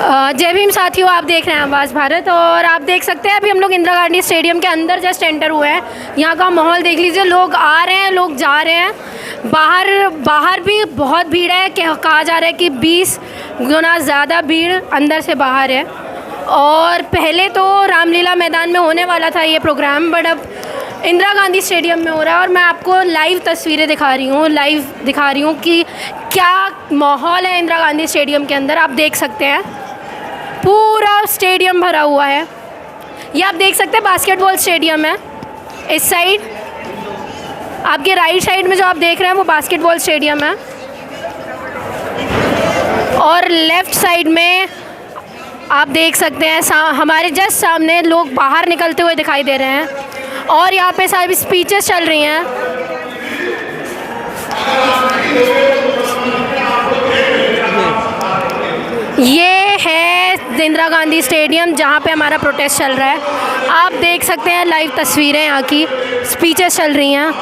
जय भीम साथियों, आप देख रहे हैं आवाज़ भारत और आप देख सकते हैं अभी हम लोग इंदिरा गांधी स्टेडियम के अंदर जस्ट एंटर हुए हैं। यहाँ का माहौल देख लीजिए, लोग आ रहे हैं, लोग जा रहे हैं। बाहर भी बहुत भीड़ है, कहा जा रहा है कि 20 गुना ज़्यादा भीड़ अंदर से बाहर है। और पहले तो रामलीला मैदान में होने वाला था ये प्रोग्राम, बट अब इंदिरा गांधी स्टेडियम में हो रहा है। और मैं आपको लाइव तस्वीरें दिखा रही हूँ कि क्या माहौल है इंदिरा गांधी स्टेडियम के अंदर। आप देख सकते हैं पूरा स्टेडियम भरा हुआ है। ये आप देख सकते हैं बास्केटबॉल स्टेडियम है। इस साइड आपके राइट साइड में जो आप देख रहे हैं वो बास्केटबॉल स्टेडियम है, और लेफ़्ट साइड में आप देख सकते हैं हमारे जस्ट सामने लोग बाहर निकलते हुए दिखाई दे रहे हैं। और यहाँ पे सारी स्पीचेस चल रही हैं। ये है इंदिरा गांधी स्टेडियम जहाँ पे हमारा प्रोटेस्ट चल रहा है। आप देख सकते हैं लाइव तस्वीरें, यहाँ की स्पीचेस चल रही हैं।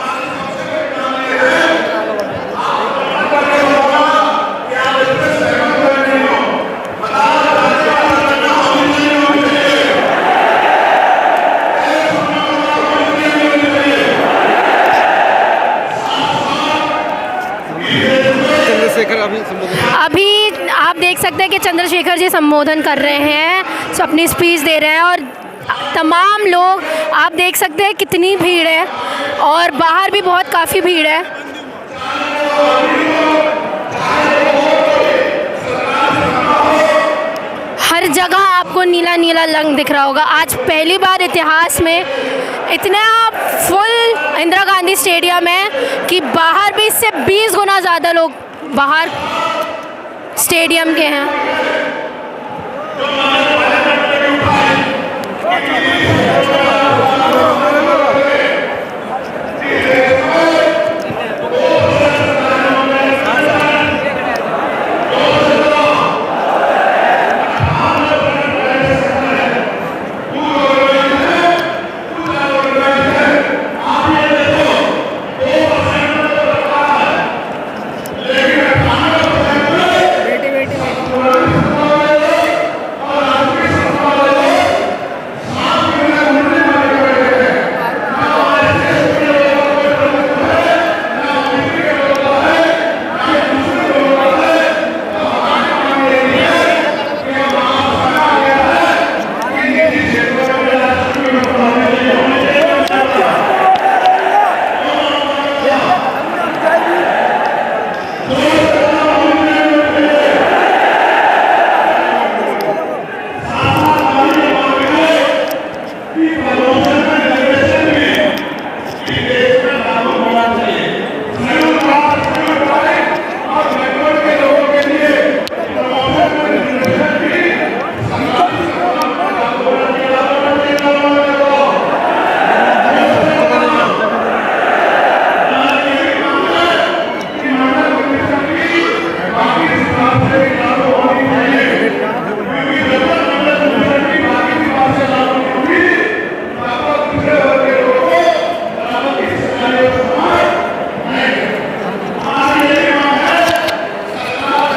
अभी आप देख सकते हैं कि चंद्रशेखर जी संबोधन कर रहे हैं, अपनी स्पीच दे रहे हैं। और तमाम लोग आप देख सकते हैं कितनी भीड़ है, और बाहर भी बहुत काफ़ी भीड़ है। हर जगह आपको नीला नीला रंग दिख रहा होगा। आज पहली बार इतिहास में इतना फुल इंदिरा गांधी स्टेडियम है कि बाहर भी इससे 20 गुना ज़्यादा लोग बाहर स्टेडियम के हैं।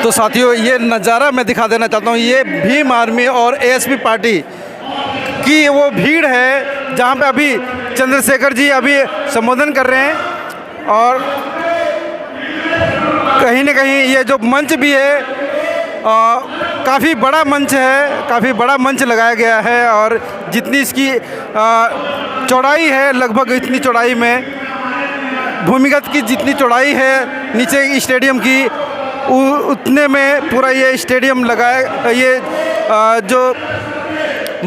तो साथियों, ये नज़ारा मैं दिखा देना चाहता हूँ। ये भीम आर्मी और एएसपी पार्टी की वो भीड़ है जहाँ पे अभी चंद्रशेखर जी अभी संबोधन कर रहे हैं। और कहीं ना कहीं ये जो मंच भी है काफ़ी बड़ा मंच है, काफ़ी बड़ा मंच लगाया गया है। और जितनी इसकी चौड़ाई है, लगभग इतनी चौड़ाई में भूमिगत की जितनी चौड़ाई है नीचे स्टेडियम की, उतने में पूरा ये स्टेडियम लगाया, ये जो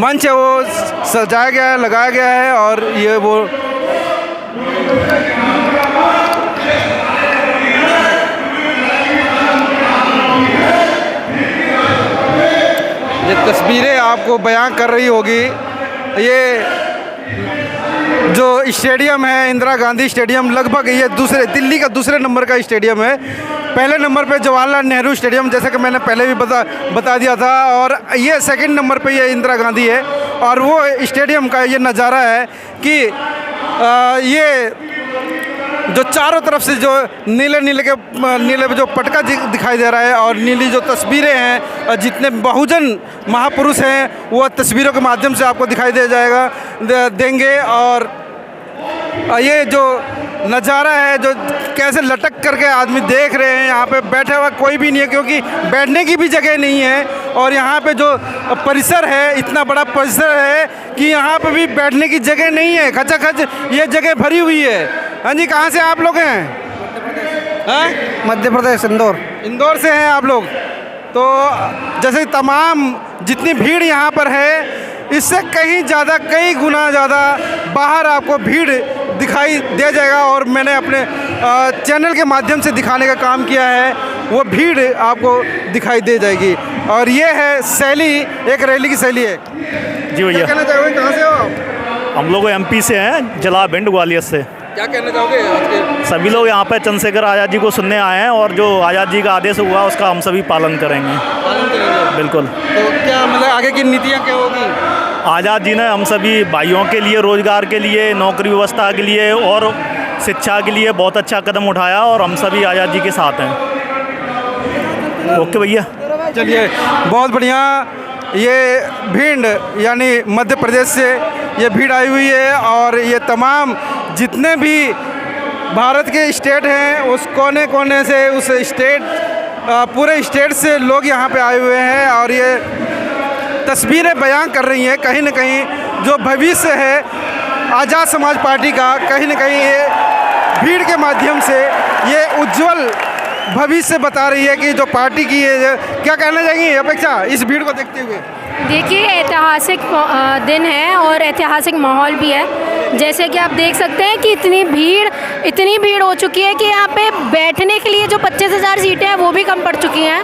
मंच है वो सजाया गया है, लगाया गया है। और ये वो ये तस्वीरें आपको बयां कर रही होगी। ये जो स्टेडियम है इंदिरा गांधी स्टेडियम, लगभग ये दिल्ली का दूसरे नंबर का स्टेडियम है। पहले नंबर पे जवाहरलाल नेहरू स्टेडियम, जैसे कि मैंने पहले भी बता दिया था। और ये सेकंड नंबर पे ये इंदिरा गांधी है। और वो स्टेडियम का ये नज़ारा है कि ये जो चारों तरफ से जो नीले जो पटका दिखाई दे रहा है और नीली जो तस्वीरें हैं और जितने बहुजन महापुरुष हैं वो तस्वीरों के माध्यम से आपको दिखाई दे जाएगा देंगे। और ये जो नज़ारा है जो कैसे लटक करके आदमी देख रहे हैं, यहाँ पे बैठा हुआ कोई भी नहीं है क्योंकि बैठने की भी जगह नहीं है। और यहाँ पे जो परिसर है इतना बड़ा परिसर है कि यहाँ पे भी बैठने की जगह नहीं है, खचाखच ये जगह भरी हुई है। हाँ जी, कहाँ से आप लोग हैं? हाँ, मध्य प्रदेश, इंदौर से हैं आप लोग। तो जैसे तमाम जितनी भीड़ यहाँ पर है इससे कहीं ज़्यादा, कई गुना ज़्यादा बाहर आपको भीड़ दिखाई दे जाएगा। और मैंने अपने चैनल के माध्यम से दिखाने का काम किया है, वो भीड़ आपको दिखाई दे जाएगी। और ये है शैली, एक रैली की शैली है। जी भैया, कहना चाहोगे, कहाँ से हो आप? हम लोग MP से हैं, जला भिंड ग्वालियर से। क्या कहना चाहोगे आज के? सभी लोग यहाँ पे चंद्रशेखर आज़ाद जी को सुनने आए हैं और जो आज़ाद जी का आदेश हुआ उसका हम सभी पालन करेंगे। बिल्कुल। तो क्या मतलब आगे की नीतियाँ क्या होगी? आज़ाद जी ने हम सभी भाइयों के लिए, रोजगार के लिए, नौकरी व्यवस्था के लिए और शिक्षा के लिए बहुत अच्छा कदम उठाया और हम सभी आज़ाद जी के साथ हैं। ओके भैया, चलिए, बहुत बढ़िया। ये भिंड यानी मध्य प्रदेश से ये भीड़ आई हुई है और ये तमाम जितने भी भारत के स्टेट हैं उस कोने कोने से, उस स्टेट पूरे स्टेट से लोग यहाँ पे आए हुए हैं और ये तस्वीरें बयां कर रही हैं कहीं न कहीं जो भविष्य है आज़ाद समाज पार्टी का, कहीं न कहीं ये भीड़ के माध्यम से ये उज्जवल भविष्य बता रही है कि जो पार्टी की है। क्या कहना चाहेंगे अपेक्षा इस भीड़ को देखते हुए? देखिए, ऐतिहासिक दिन है और ऐतिहासिक माहौल भी है। जैसे कि आप देख सकते हैं कि इतनी भीड़ हो चुकी है कि यहाँ पे बैठने के लिए जो 25,000 सीटें हैं वो भी कम पड़ चुकी हैं।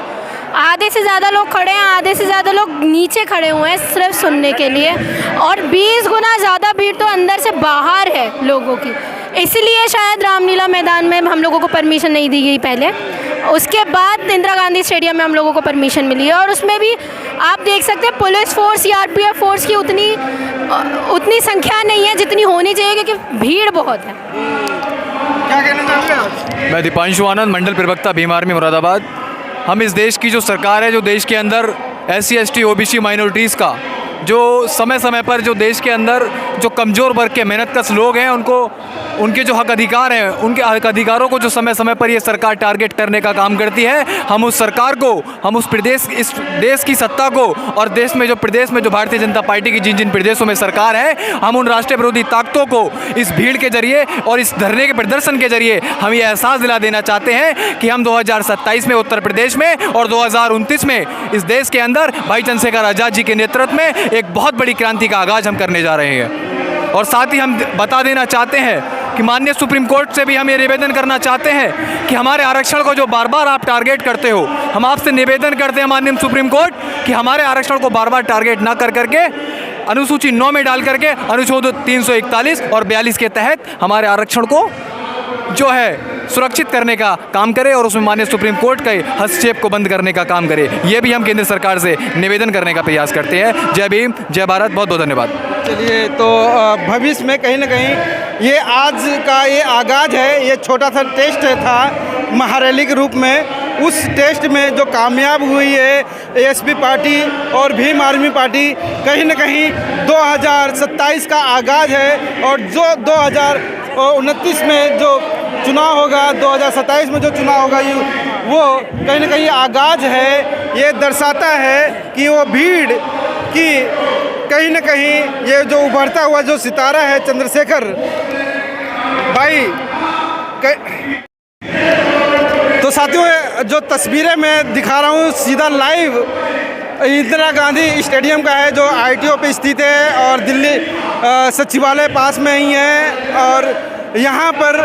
आधे से ज़्यादा लोग खड़े हैं, आधे से ज़्यादा लोग नीचे खड़े हुए हैं सिर्फ सुनने के लिए। और 20 गुना ज़्यादा भीड़ तो अंदर से बाहर है लोगों की। इसलिए शायद रामलीला मैदान में हम लोगों को परमिशन नहीं दी गई पहले, उसके बाद इंदिरा गांधी स्टेडियम में हम लोगों को परमिशन मिली है। और उसमें भी आप देख सकते हैं पुलिस फोर्स, CRPF फोर्स की उतनी संख्या नहीं है जितनी होनी चाहिए क्योंकि भीड़ बहुत है। क्या कहना चाहोगे आप? मैं दीपांशु आनंद, मंडल प्रवक्ता भीम आर्मी मुरादाबाद। हम इस देश की जो सरकार है, जो देश के अंदर SC ST OBC माइनॉरिटीज़ का जो समय समय पर जो देश के अंदर जो कमज़ोर वर्ग के मेहनतकश लोग हैं उनके जो हक अधिकार हैं, उनके हक अधिकारों को जो समय समय पर ये सरकार टारगेट करने का काम करती है। हम उस सरकार को, हम उस इस देश की सत्ता को और प्रदेश में जो भारतीय जनता पार्टी की जिन प्रदेशों में सरकार है, हम उन राष्ट्रीय विरोधी ताकतों को इस भीड़ के जरिए और इस धरने के प्रदर्शन के जरिए हम ये एहसास दिला देना चाहते हैं कि हम 2027 में उत्तर प्रदेश में और 2029 में इस देश के अंदर भाई चंद्रशेखर आज़ाद जी के नेतृत्व में एक बहुत बड़ी क्रांति का आगाज़ हम करने जा रहे हैं। और साथ ही हम बता देना चाहते हैं कि माननीय सुप्रीम कोर्ट से भी हम ये निवेदन करना चाहते हैं कि हमारे आरक्षण को जो बार बार आप टारगेट करते हो, हम आपसे निवेदन करते हैं माननीय सुप्रीम कोर्ट कि हमारे आरक्षण को बार बार टारगेट ना करके अनुसूची 9 में डाल करके अनुच्छेद 341 और 42 के तहत हमारे आरक्षण को जो है सुरक्षित करने का काम करे और उसमें माननीय सुप्रीम कोर्ट के हस्तक्षेप को बंद करने का काम करे। ये भी हम केंद्र सरकार से निवेदन करने का प्रयास करते हैं। जय भीम, जय भारत, बहुत बहुत धन्यवाद। चलिए, तो भविष्य में कहीं ना कहीं ये आज का ये आगाज़ है, ये छोटा सा टेस्ट था महारैली के रूप में। उस टेस्ट में जो कामयाब हुई है ASP पार्टी और भीम आर्मी पार्टी, कहीं ना कहीं 2027 का आगाज़ है। और जो 2029 में जो चुनाव होगा, 2027 में जो चुनाव होगा, वो कहीं ना कहीं आगाज़ है। ये दर्शाता है कि वो भीड़ की कहीं ना कहीं ये जो उभरता हुआ जो सितारा है चंद्रशेखर भाई। तो साथियों, जो तस्वीरें मैं दिखा रहा हूँ सीधा लाइव इंदिरा गांधी स्टेडियम का है, जो ITO पे स्थित है और दिल्ली सचिवालय पास में ही है। और यहाँ पर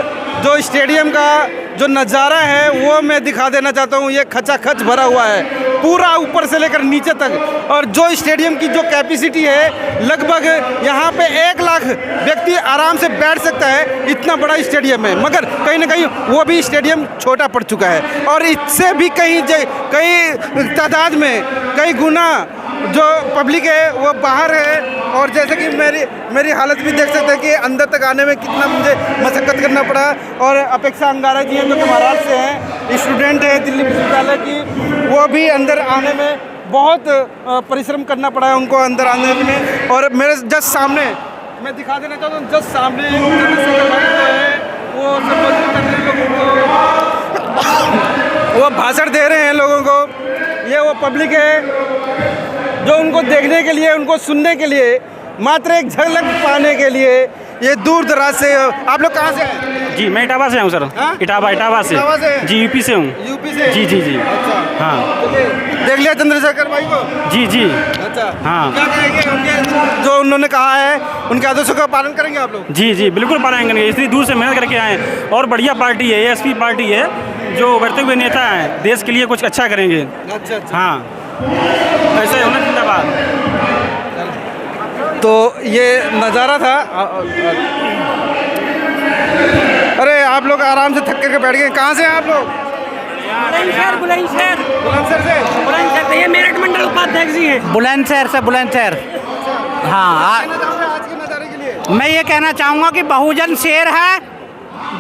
जो स्टेडियम का जो नज़ारा है वो मैं दिखा देना चाहता हूँ। ये खचाखच भरा हुआ है पूरा ऊपर से लेकर नीचे तक। और जो स्टेडियम की जो कैपेसिटी है, लगभग यहाँ पे 1 लाख व्यक्ति आराम से बैठ सकता है, इतना बड़ा स्टेडियम है। मगर कहीं ना कहीं वो भी स्टेडियम छोटा पड़ चुका है और इससे भी कई तादाद में, कई गुना जो पब्लिक है वो बाहर है, और जैसे कि मेरी हालत भी देख सकते हैं कि अंदर तक आने में कितना मुझे मशक्क़त करना पड़ा। और अपेक्षा अंगारा जी हैं जो कि महाराष्ट्र से हैं, स्टूडेंट है दिल्ली विश्वविद्यालय की, वो भी अंदर आने में बहुत परिश्रम करना पड़ा है उनको अंदर आने में। और मेरे जस्ट सामने मैं दिखा देना चाहता हूँ, जस्ट सामने चंद्रशेखर भाई जो है वो संबोधित कर रहे हैं लोगों को, वो भाषण दे रहे हैं लोगों को। ये वो पब्लिक है जो उनको देखने के लिए, उनको सुनने के लिए, मात्र एक झलक पाने के लिए ये दूर दराज से। आप लोग कहाँ से हैं? जी मैं इटावा से हूँ सर। हाँ? इटावा से इटावा से? जी यूपी से हूँ। यूपी से? जी जी जी। अच्छा हाँ देख लिया चंद्रशेखर भाई को? जी जी। अच्छा हाँ। क्या कहेंगे उनके जो उन्होंने कहा है, उनके आदेशों का पालन करेंगे आप लोग? जी जी बिल्कुल पालन करेंगे, इतनी दूर से मेहनत करके आए हैं और बढ़िया पार्टी है, एएसपी पार्टी है, जो बढ़ते हुए नेता हैं, देश के लिए कुछ अच्छा करेंगे। अच्छा अच्छा। हाँ ऐसे होना जिंदाबाद। तो ये नज़ारा था। अरे आप लोग आराम से थक करके बैठ गए। कहाँ से हैं आप लोग? बुलंदशहर बुलंदशहर से? बुलंदशहर से, ये मेरठ मंडल उपाध्यक्ष जी हैं। बुलंदशहर से, बुलंदशहर। हाँ कहना चाहोगे आज के नज़ारे के लिए? मैं ये कहना चाहूँगा कि बहुजन शेर है,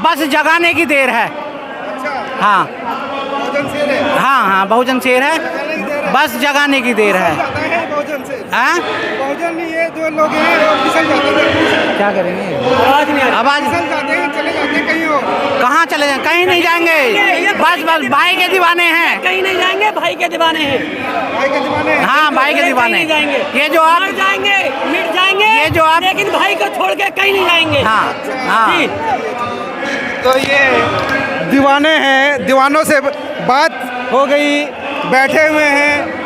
बस जगाने की देर है। अच्छा हाँ बहुजन शेर है, हाँ हाँ बहुजन शेर है, जगाने की देर है। बस जगाने की देर है। जाता है बहुजन से? हाँ बहुजन ये जो लोग हैं वो फिसल जाते हैं, क्या करेंगे? आवाज नहीं आ रही। आवाज फिसल जाते हैं, चले जाते हैं कहीं और। कहाँ चले जाएं? कहीं नहीं जाएंगे, बस बस भाई के दीवाने हैं। कहीं नहीं जाएंगे, भाई के दीवाने हैं। भाई के दीवाने हैं। हाँ भाई के कहीं दीवाने। नहीं जाएंगे। ये जो आप मर जाएंगे, मिट जाएंगे, ये जो आप- लेकिन भाई को छोड़ के कहीं नहीं जाएंगे। हाँ हाँ जी। तो ये दीवाने हैं, दीवानों से बात हो गई, बैठे हुए हैं,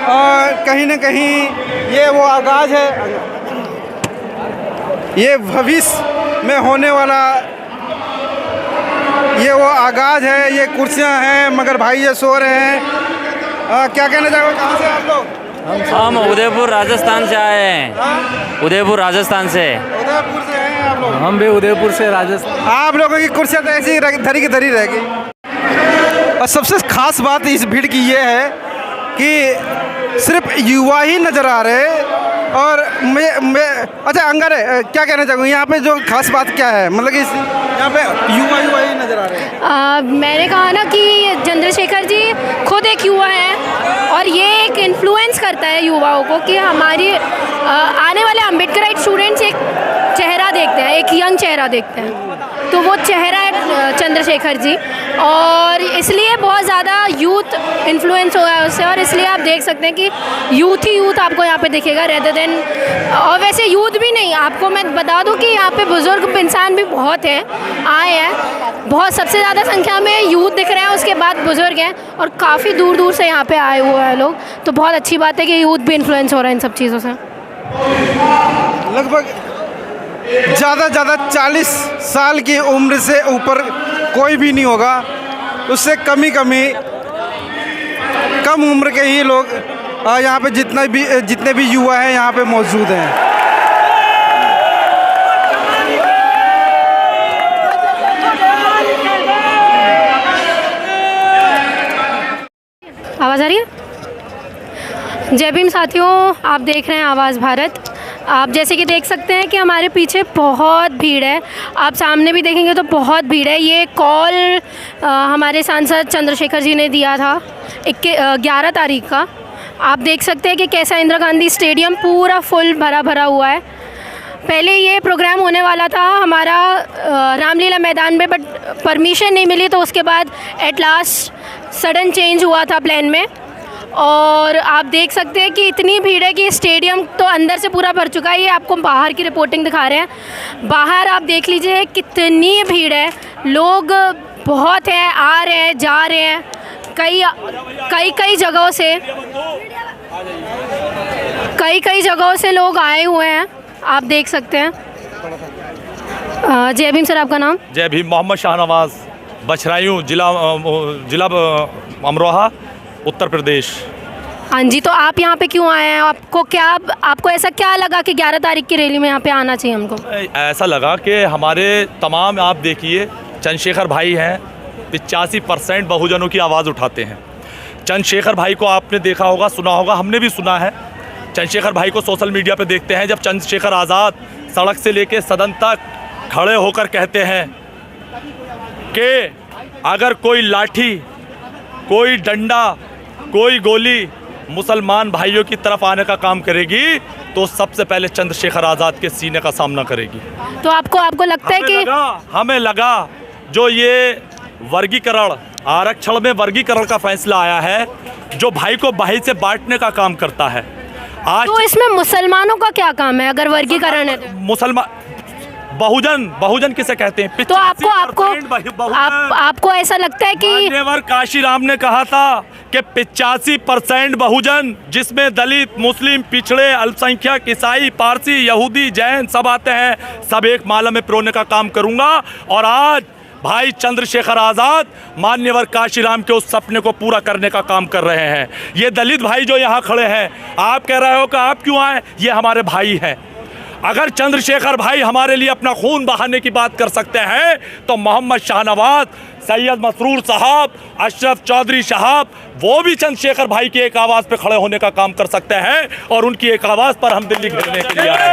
और कहीं ना कहीं ये वो आगाज़ है, ये भविष्य में होने वाला ये वो आगाज़ है। ये कुर्सियां हैं मगर भाई ये सो रहे हैं। क्या कहना चाहोगे? कहाँ से आप लोग? हम उदयपुर राजस्थान से आए हैं। उदयपुर राजस्थान से। उदयपुर से हैं आप लोग? हम भी उदयपुर से राजस्थान। आप लोगों की कुर्सियाँ तो ऐसी ही धरी की धरी रह गई। और सबसे खास बात इस भीड़ की ये है कि सिर्फ युवा ही नज़र आ रहे हैं। और मैं अच्छा अंगारे क्या कहना चाहूँगा, यहाँ पे जो खास बात क्या है, मतलब कि यहाँ पे युवा ही नज़र आ रहे हैं? मैंने कहा ना कि चंद्रशेखर जी खुद एक युवा हैं और ये एक इन्फ्लुएंस करता है युवाओं को कि हमारी आने वाले अम्बेडकराइट स्टूडेंट्स एक चेहरा देखते हैं, एक यंग चेहरा देखते हैं, तो वो चेहरा है चंद्रशेखर जी। और इसलिए बहुत ज़्यादा यूथ इन्फ्लुएंस हुआ है उससे, और इसलिए आप देख सकते हैं कि यूथ ही यूथ आपको यहाँ पे दिखेगा रेदर देन। और वैसे यूथ भी नहीं, आपको मैं बता दूँ कि यहाँ पे बुज़ुर्ग इंसान भी बहुत हैं, आए हैं बहुत, सबसे ज़्यादा संख्या में यूथ दिख रहे हैं, उसके बाद बुज़ुर्ग हैं, और काफ़ी दूर दूर से यहाँ पे आए हुए हैं लोग। तो बहुत अच्छी बात है कि यूथ भी इन्फ्लुएंस हो रहा है इन सब चीज़ों से। लगभग ज़्यादा 40 साल की उम्र से ऊपर कोई भी नहीं होगा, उससे कम उम्र के ही लोग यहाँ पे जितने भी युवा हैं यहाँ पे मौजूद हैं। आवाज़ आ रही है? जय भीम साथियों, आप देख रहे हैं आवाज़ भारत। आप जैसे कि देख सकते हैं कि हमारे पीछे बहुत भीड़ है, आप सामने भी देखेंगे तो बहुत भीड़ है। ये कॉल हमारे सांसद चंद्रशेखर जी ने दिया था 11 तारीख का। आप देख सकते हैं कि कैसा इंदिरा गांधी स्टेडियम पूरा फुल भरा हुआ है। पहले ये प्रोग्राम होने वाला था हमारा रामलीला मैदान में, बट परमिशन नहीं मिली, तो उसके बाद एट लास्ट सडन चेंज हुआ था प्लान में। और आप देख सकते हैं कि इतनी भीड़ है कि स्टेडियम तो अंदर से पूरा भर चुका है। ये आपको बाहर की रिपोर्टिंग दिखा रहे हैं। बाहर आप देख लीजिए कितनी भीड़ है, लोग बहुत हैं, आ रहे हैं, जा रहे हैं, कई जगहों से लोग आए हुए हैं, आप देख सकते हैं। जय भीम सर, आपका नाम? जय भीम, मोहम्मद शाहनवाज, बछरायूं, जिला अमरोहा, उत्तर प्रदेश। हाँ जी, तो आप यहाँ पे क्यों आए हैं? आपको ऐसा क्या लगा कि 11 तारीख की रैली में यहाँ पे आना चाहिए हमको? ऐसा लगा कि हमारे तमाम, आप देखिए चंद्रशेखर भाई हैं, 85% बहुजनों की आवाज़ उठाते हैं। चंद्रशेखर भाई को आपने देखा होगा, सुना होगा, हमने भी सुना है चंद्रशेखर भाई को सोशल मीडिया पे देखते हैं, जब चंद्रशेखर आज़ाद सड़क से लेके सदन तक खड़े होकर कहते हैं कि अगर कोई लाठी, कोई डंडा, कोई गोली मुसलमान भाइयों की तरफ आने का काम करेगी तो सबसे पहले चंद्रशेखर आज़ाद के सीने का सामना करेगी। तो आपको लगता है कि हमें लगा जो ये वर्गीकरण, आरक्षण में वर्गीकरण का फैसला आया है, जो भाई को भाई से बांटने का काम करता है। आज तो इसमें मुसलमानों का क्या काम है अगर वर्गीकरण है तो? मुसलमान बहुजन किसे कहते हैं? तो आपको ऐसा लगता है कि मान्यवर काशीराम ने कहा था कि 85% बहुजन, जिसमें दलित, मुस्लिम, पिछड़े, अल्पसंख्यक, ईसाई, पारसी, यहूदी, जैन सब आते हैं, सब एक माला में पिरोने का काम करूंगा। और आज भाई चंद्रशेखर आज़ाद मान्यवर काशीराम के उस सपने को पूरा करने का काम कर रहे हैं। ये दलित भाई जो यहाँ खड़े हैं, आप कह रहे हो कि आप क्यों आए, ये हमारे भाई हैं। अगर चंद्रशेखर भाई हमारे लिए अपना खून बहाने की बात कर सकते हैं तो मोहम्मद शाहनवाज, सैयद मसरूर साहब, अशरफ चौधरी साहब, वो भी चंद्रशेखर भाई की एक आवाज़ पे खड़े होने का काम कर सकते हैं। और उनकी एक आवाज़ पर हम दिल्ली घेरने के लिए आए हैं।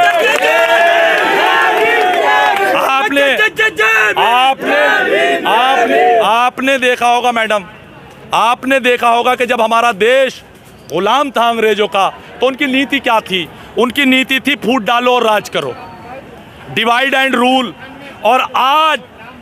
आपने देखा होगा मैडम, आपने देखा होगा कि जब हमारा देश गुलाम था अंग्रेजों का, तो उनकी नीति क्या थी? उनकी नीति थी फूट डालो और राज करो, डिवाइड एंड रूल। और आज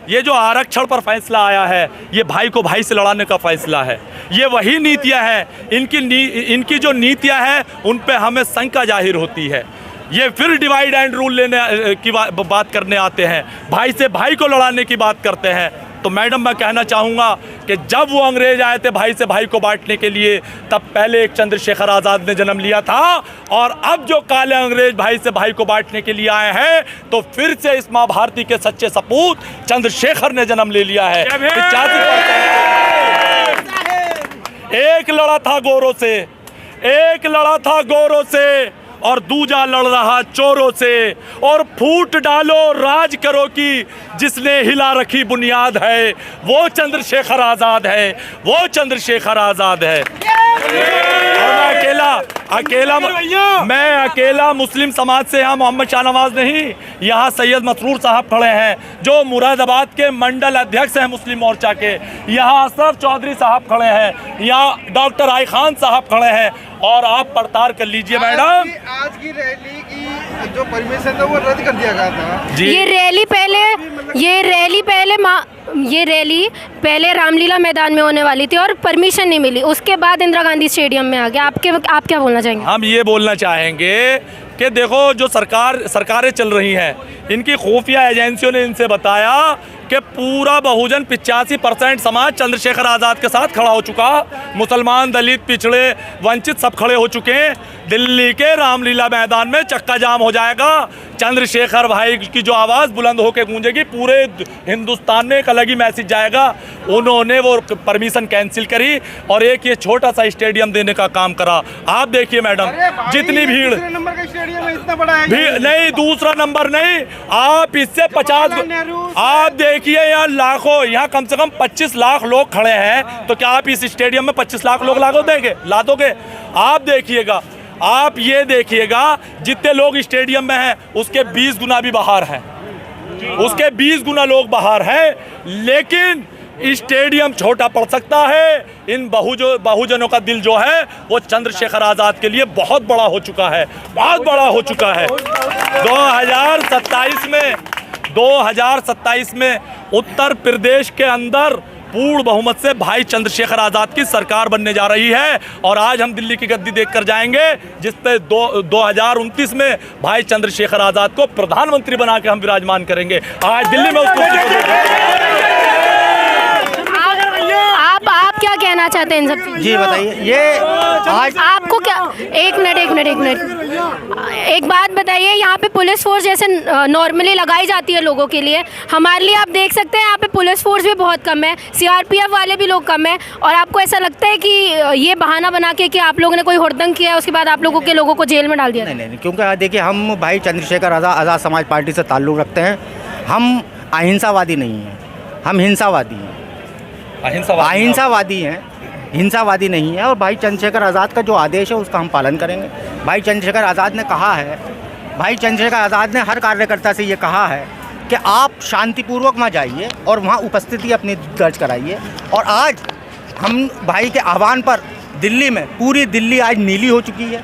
ये जो आरक्षण पर फैसला आया है, ये भाई को भाई से लड़ाने का फैसला है। ये वही नीतियां हैं, इनकी जो नीतियां हैं उन पे हमें शंका जाहिर होती है। ये फिर डिवाइड एंड रूल लेने की बात करने आते हैं, भाई से भाई को लड़ाने की बात करते हैं। तो मैडम मैं कहना चाहूँगा कि जब वो अंग्रेज आए थे भाई से भाई को बांटने के लिए, तब पहले एक चंद्रशेखर आज़ाद ने जन्म लिया था। और अब जो काले अंग्रेज भाई से भाई को बांटने के लिए आए हैं, तो फिर से इस माँ भारती के सच्चे सपूत चंद्रशेखर ने जन्म ले लिया है। 85% एक लड़ा था गोरों से, एक लड़ा था गोरों से, और दूजा लड़ रहा चोरों से। और फूट डालो राज करो की जिसने हिला रखी बुनियाद है, वो चंद्रशेखर आज़ाद है, वो चंद्रशेखर आज़ाद है। और मैं अकेला मुस्लिम समाज से यहाँ मोहम्मद शाहनवाज नहीं, यहाँ सैयद मसरूर साहब खड़े हैं जो मुरादाबाद के मंडल अध्यक्ष हैं मुस्लिम मोर्चा के, यहाँ अशरफ चौधरी साहब खड़े हैं, यहाँ डॉक्टर आई खान साहब खड़े हैं। और आप पड़ताल कर लीजिए मैडम, आज की रैली की जो परमिशन था वो रद्द कर दिया गया था। ये रैली पहले रामलीला मैदान में होने वाली थी और परमिशन नहीं मिली, उसके बाद इंदिरा गांधी स्टेडियम में आ गया। आप क्या बोलना चाहेंगे? हम ये बोलना चाहेंगे कि देखो जो सरकारें चल रही हैं, इनकी खुफिया एजेंसियों ने इनसे बताया कि पूरा बहुजन 85% समाज चंद्रशेखर आज़ाद के साथ खड़ा हो चुका, मुसलमान, दलित, पिछड़े, वंचित सब खड़े हो चुके हैं। दिल्ली के रामलीला मैदान में चक्का जाम हो जाएगा। चंद्रशेखर भाई की जो आवाज़ बुलंद होकर गूंजेगी, पूरे हिंदुस्तान में एक अलग ही मैसेज जाएगा। उन्होंने वो परमिशन कैंसिल करी और एक ये छोटा सा स्टेडियम देने का काम करा। आप देखिए मैडम, जितनी भीड़, नंबर का स्टेडियम है, इतना बड़ा है नहीं, दूसरा नंबर नहीं, आप इससे 50, आप देखिए यहाँ लाखों, यहाँ कम से कम 25 लाख लोग खड़े हैं, तो क्या आप इस स्टेडियम में 25 लाख लोग ला दोगे? आप देखिएगा, आप ये देखिएगा, जितने लोग स्टेडियम में हैं उसके 20 गुना भी बाहर हैं, उसके 20 गुना लोग बाहर हैं। लेकिन स्टेडियम छोटा पड़ सकता है, इन बहुजनों का दिल जो है वो चंद्रशेखर आज़ाद के लिए बहुत बड़ा हो चुका है, बहुत बड़ा हो चुका है। 2027 में उत्तर प्रदेश के अंदर पूर्ण बहुमत से भाई चंद्रशेखर आज़ाद की सरकार बनने जा रही है। और आज हम दिल्ली की गद्दी देखकर जाएंगे, जिस पे 2029 में भाई चंद्रशेखर आज़ाद को प्रधानमंत्री बना के हम विराजमान करेंगे। आज दिल्ली में उसको आप क्या कहना चाहते हैं इन सब? जी बताइए, ये आज आपको क्या, एक मिनट, एक बात बताइए, यहाँ पे पुलिस फोर्स जैसे नॉर्मली लगाई जाती है लोगों के लिए, हमारे लिए आप देख सकते हैं यहाँ पे पुलिस फोर्स भी बहुत कम है, सीआरपीएफ वाले भी लोग कम है। और आपको ऐसा लगता है कि ये बहाना बना के कि आप लोगों ने कोई हुड़दंग किया है, उसके बाद आप लोगों को जेल में डाल दिया? नहीं, क्योंकि देखिए हम भाई चंद्रशेखर आज़ाद समाज पार्टी से ताल्लुक़ रखते हैं। हम अहिंसावादी नहीं हैं, हम हिंसावादी हैं, अहिंसावादी हैं। हिंसावादी नहीं है और भाई चंद्रशेखर आज़ाद का जो आदेश है उसका हम पालन करेंगे। भाई चंद्रशेखर आज़ाद ने कहा है, भाई चंद्रशेखर आज़ाद ने हर कार्यकर्ता से ये कहा है कि आप शांतिपूर्वक वहाँ जाइए और वहाँ उपस्थिति अपनी दर्ज कराइए। और आज हम भाई के आह्वान पर दिल्ली में पूरी दिल्ली आज नीली हो चुकी है।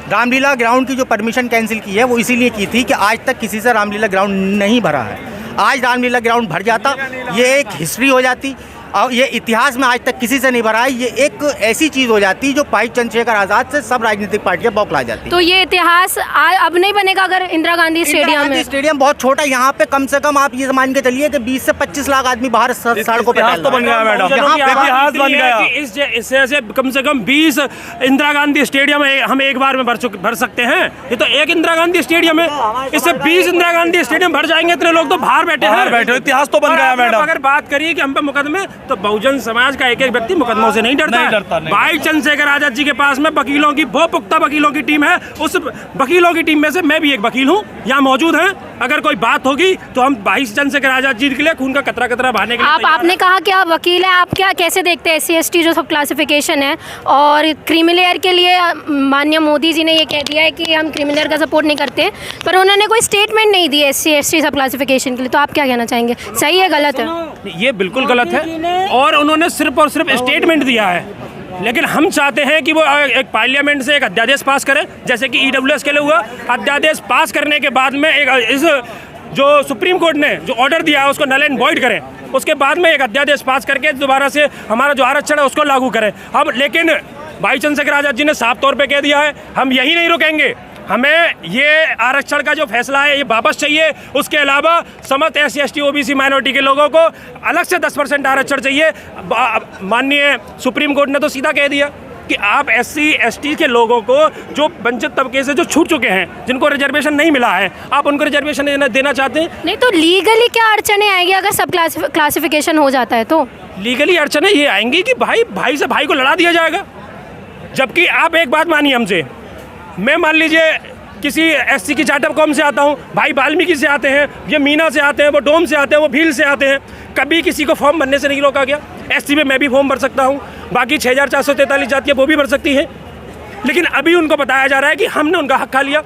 रामलीला ग्राउंड की जो परमिशन कैंसिल की है वो इसीलिए की थी कि आज तक किसी से रामलीला ग्राउंड नहीं भरा है। आज रामलीला ग्राउंड भर जाता, ये एक हिस्ट्री हो जाती और ये इतिहास में आज तक किसी से नहीं भरा है। ये एक ऐसी चीज़ हो जाती जो भाई चंद्रशेखर आज़ाद से सब राजनीतिक पार्टियां बौखला जाती। तो ये इतिहास अब नहीं बनेगा अगर इंदिरा गांधी स्टेडियम में? स्टेडियम बहुत छोटा है, यहाँ पे कम से कम आप ये मान के चलिए कि 20 से 25 लाख आदमी बाहर सड़कों पे तो बन गया मैडम, इतिहास बन गया। इससे कम से कम 20 इंदिरा गांधी स्टेडियम हम एक बार में भर सकते हैं। ये तो एक इंदिरा गांधी स्टेडियम है, इससे 20 इंदिरा गांधी स्टेडियम भर जाएंगे। इतने लोग तो बाहर बैठे हैं, इतिहास तो बन गया मैडम। अगर बात करिए कि हम पे मुकदमे, तो बहुजन समाज का एक एक व्यक्ति मुकदमों से नहीं डरता। भाई चंद्रशेखर आजाद जी के पास में वकीलों की बहुत पुख्ता वकीलों की टीम है। उस वकीलों की टीम में से मैं भी एक वकील हूँ, यहाँ मौजूद हैं। अगर कोई बात होगी तो हम भाई चंद्रशेखर आजाद जी के लिए खून का कतरा कतरा बहाने के लिए आपने कहा कि आप वकील हैं, आप क्या कैसे देखते हैं SC/ST जो सब क्लासिफिकेशन है और क्रीमी लेयर के लिए? माननीय मोदी जी ने ये कह दिया है कि हम क्रीमी लेयर का सपोर्ट नहीं करते, पर उन्होंने कोई स्टेटमेंट नहीं दी SC/ST सब क्लासिफिकेशन के लिए। तो आप क्या कहना चाहेंगे, सही है गलत है? ये बिल्कुल गलत है और उन्होंने सिर्फ और सिर्फ स्टेटमेंट दिया है। लेकिन हम चाहते हैं कि वो एक पार्लियामेंट से एक अध्यादेश पास करें, जैसे कि EWS के लिए हुआ। अध्यादेश पास करने के बाद में एक इस जो सुप्रीम कोर्ट ने जो ऑर्डर दिया है उसको नल एंड वॉइड करें। उसके बाद में एक अध्यादेश पास करके दोबारा से हमारा जो आरक्षण है उसको लागू करें। अब लेकिन भाई चंद्रशेखर आजाद जी ने साफ तौर पे कह दिया है, हम यही नहीं रुकेंगे, हमें ये आरक्षण का जो फैसला है ये वापस चाहिए। उसके अलावा समस्त SC/ST OBC माइनॉरिटी के लोगों को अलग से 10% आरक्षण चाहिए। माननीय सुप्रीम कोर्ट ने तो सीधा कह दिया कि आप SC/ST के लोगों को जो वंचित तबके से जो छूट चुके हैं, जिनको रिजर्वेशन नहीं मिला है, आप उनको रिजर्वेशन देना चाहते हैं? नहीं तो लीगली क्या अड़चने आएंगी अगर सब क्लासिफिकेशन हो जाता है? तो लीगली अड़चने ये आएंगी कि भाई से भाई को लड़ा दिया जाएगा। जबकि आप एक बात मानिए हमसे, मैं मान लीजिए किसी SC की चार्टर कॉम से आता हूँ, भाई वाल्मीकि से आते हैं, ये मीना से आते हैं, वो डोम से आते हैं, वो भील से आते हैं, कभी किसी को फॉर्म भरने से नहीं रोका गया। SC में मैं भी फॉर्म भर सकता हूँ, बाकी 6443 जातियाँ वो भी भर सकती हैं। लेकिन अभी उनको बताया जा रहा है कि हमने उनका हक खा लिया,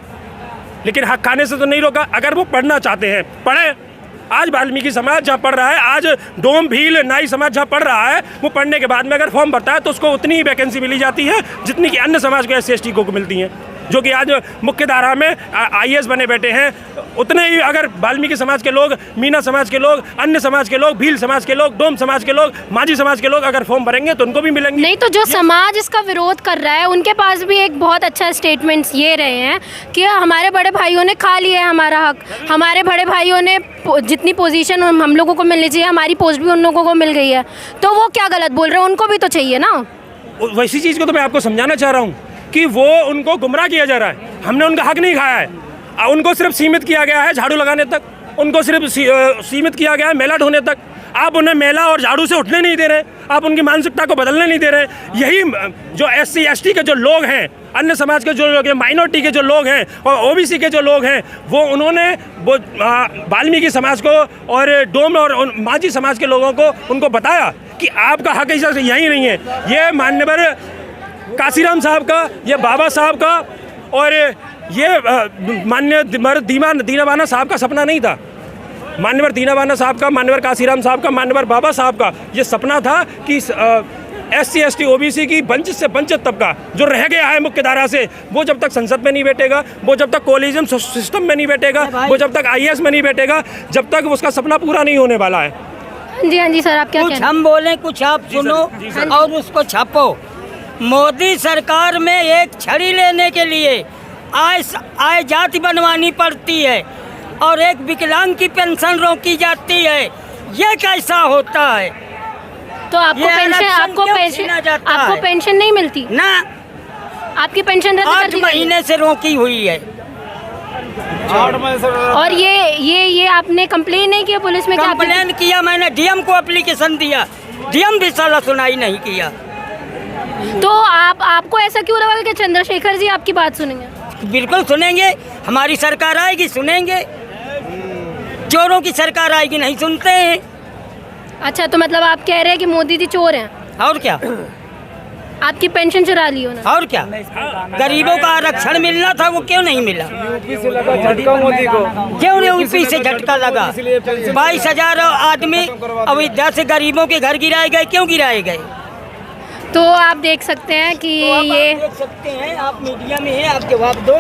लेकिन हक खाने से तो नहीं रोका। अगर वो पढ़ना चाहते हैं पढ़े। आज वाल्मीकि समाज जहाँ पढ़ रहा है, आज डोम भील नाई समाज जहाँ पढ़ रहा है, वो पढ़ने के बाद में अगर फॉर्म भरता है तो उसको उतनी ही वैकेंसी मिली जाती है जितनी कि अन्य समाज को SC/ST को मिलती हैं, जो कि आज मुख्य धारा में IAS बने बैठे हैं। उतने ही अगर वाल्मीकि समाज के लोग, मीना समाज के लोग, अन्य समाज के लोग, भील समाज के लोग, डोम समाज के लोग, माझी समाज के लोग अगर फॉर्म भरेंगे तो उनको भी मिलेंगे। नहीं तो जो समाज इसका विरोध कर रहा है उनके पास भी एक बहुत अच्छा स्टेटमेंट्स ये रहे हैं कि हमारे बड़े भाइयों ने खा लिया है हमारा हक, हमारे बड़े भाइयों ने जितनी पोजीशन हम लोगों को मिलनी चाहिए, हमारी पोस्ट भी उन लोगों को मिल गई है। तो वो क्या गलत बोल रहे हैं? उनको भी तो चाहिए ना। वैसी चीज़ को तो मैं आपको समझाना चाह रहा हूँ कि वो उनको गुमराह किया जा रहा है। हमने उनका हक नहीं खाया है, उनको सिर्फ सीमित किया गया है झाड़ू लगाने तक, उनको सिर्फ सीमित किया गया है मेला ढोने तक। आप उन्हें मेला और झाड़ू से उठने नहीं दे रहे, आप उनकी मानसिकता को बदलने नहीं दे रहे। यही जो SC/ST के जो लोग हैं, अन्य समाज के जो लोग हैं, माइनॉरिटी के जो लोग हैं और OBC के जो लोग हैं, वो उन्होंने वो वाल्मीकि समाज को और डोम और माझी समाज के लोगों को उनको बताया कि आपका हक यही नहीं है। ये मान्यवर काशीराम साहब का, ये बाबा साहब का और ये मान्य दीनावाना साहब का सपना नहीं था। मान्यवर दीनावाना साहब का, मान्यवर काशीराम साहब का, मान्यवर बाबा साहब का ये सपना था कि SC/ST OBC की वंचित से वंचित तबका जो रह गया है मुख्य धारा से, वो जब तक संसद में नहीं बैठेगा, वो जब तक कोलिजम सिस्टम में नहीं बैठेगा, वो जब तक IAS में नहीं बैठेगा, जब तक उसका सपना पूरा नहीं होने वाला है। हाँ जी सर, आप क्या कुछ हम बोलें, कुछ आप सुनो और उसको छापो। मोदी सरकार में एक छड़ी लेने के लिए आय जाति बनवानी पड़ती है और एक विकलांग की पेंशन रोकी जाती है। ये कैसा होता है? तो आपको पेंशन नहीं मिलती ना? आपकी पेंशन रद्द कर दी 8 महीने से रोकी हुई है। और ये आपने कंप्लेन नहीं किया पुलिस में? कंप्लेन किया मैंने, DM को एप्लीकेशन दिया, DM भी साला सुनाई नहीं किया। तो आपको ऐसा क्यों लगा कि चंद्रशेखर जी आपकी बात सुनेंगे? बिल्कुल सुनेंगे, हमारी सरकार आएगी सुनेंगे। चोरों की सरकार आएगी नहीं सुनते हैं। अच्छा, तो मतलब आप कह रहे हैं कि मोदी जी चोर हैं? और क्या? आपकी पेंशन चुरा ली उन्होंने। और क्या, गरीबों का आरक्षण मिलना था वो क्यों नहीं मिला? क्यों नहीं यूपी से झटका लगा? 22,000 आदमी अयोध्या से गरीबों के घर गिराए गए, क्यों गिराए गए? तो आप देख सकते हैं कि तो अब ये आप देख सकते हैं, आप मीडिया में हैं, आप जवाब दो।